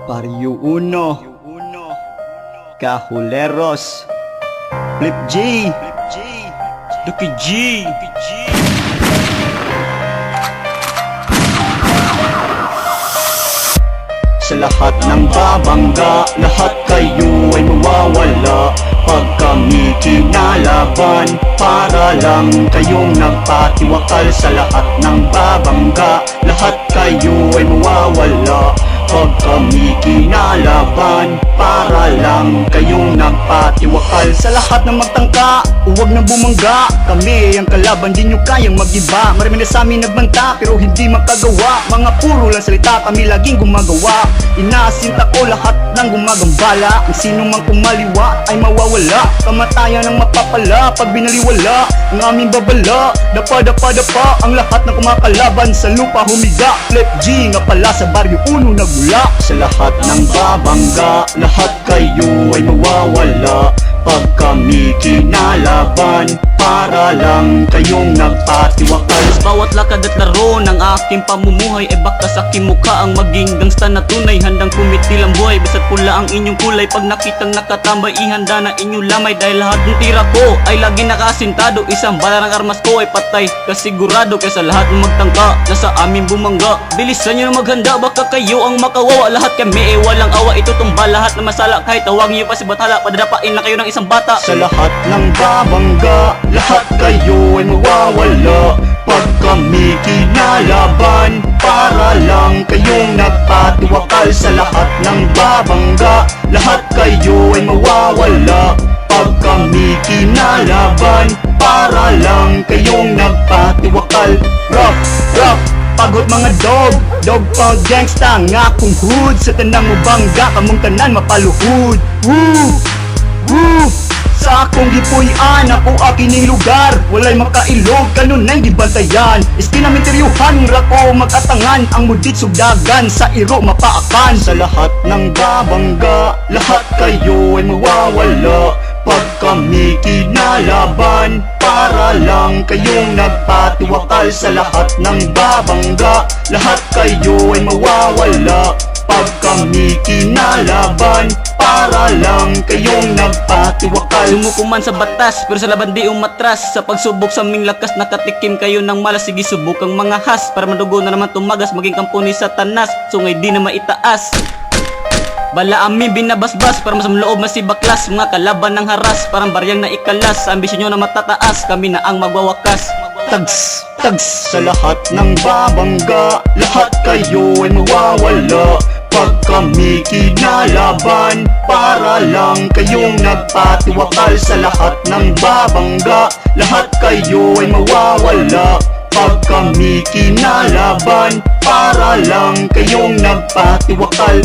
Barrio Uno, Cajuleros, Flip G, Duki G. Sa lahat ng babangga, lahat kayo ay mawawala pag kami kinalaban. Para lang kayong nagpatiwakal. Sa lahat ng babangga, lahat kayo ay mawawala pag kami kinalaban. Para lang kayong nagpatiwakal. Sa lahat ng magtangka, huwag na bumangga. Kami ang kalaban, di nyo kayang mag-iba. Marami na sa amin nagbanta, pero hindi makagawa. Mga puro lang salita, kami laging gumagawa. Inaasinta ko lahat ng gumagambala. Ang sino mang kumaliwa ay mawawala. Kamatayan ang mapapala pag binaliwala ang aming babala. Dapa, ang lahat ng kumakalaban sa lupa humiga. Flip G nga pala sa Barrio Uno nagmula. Sa lahat ng babangga, lahat kayo ay mawawala pag kami kinalaban. Para lang kayong nagpatiwakal. Sa bawat lakad at laro ng aking pamumuhay ay baka sa aking mukha ang maging gangsta na tunay. Handang kumitil ang buhay, basta't pula ang inyong kulay. Pag nakitang nakatambay, ihanda na inyong lamay. Dahil lahat ng tira ko ay lagi nakasintado. Isang bala ng armas ko ay patay, kasigurado. Kaya sa lahat ng magtangka na sa amin bumangga, bilisan nyo na maghanda, baka kayo ang makawawa. Lahat kami ay walang awa, itutumba lahat na masala. Kahit tawag nyo pa si Bathala, padadapain na kayo ng isang bata. Sa lahat ng babangga, lahat kayo ay mawawala pag kami kinalaban. Para lang kayong nagpatiwakal. Sa lahat ng babangga, lahat kayo ay mawawala pag kami kinalaban. Para lang kayong nagpatiwakal. Rough, pagod mga dog pag gangsta nga kung hood. Sa tanang mabangga, kamong tanan mapaluhod. Woo! Sa akong gipuy-an, ako akining lugar. Walay makailog, kanunay di bantayan. Iskinaminteryuhan, rako magatangan. Ang mudit sugdagan, sa iro mapaakan. Sa lahat ng babangga, lahat kayo ay mawawala pag kami kinalaban. Para lang kayong nagpatiwakal. Sa lahat ng babangga, lahat kayo ay mawawala pag kami kinalaban. Para lang kayong nagpatiwakal. Lumukuman sa batas, pero sa laban di umatras. Sa pagsubok sa aming lakas, nakatikim kayo ng malas. Sige subukang mga has, para madugo na naman tumagas. Maging kampo ni Satanas, sungay di na maitaas. Bala amin binabasbas, para mas loob masibaklas. Mga kalaban ng haras, parang baryang na ikalas. Sa ambisyon nyo na matataas, kami na ang magwawakas. Tags sa lahat ng babangga, lahat kayo ay mawawala pag kami kinalaban. Para lang kayong nagpatiwakal. Sa lahat ng babangga, lahat kayo ay mawawala pag kami kinalaban. Para lang kayong nagpatiwakal.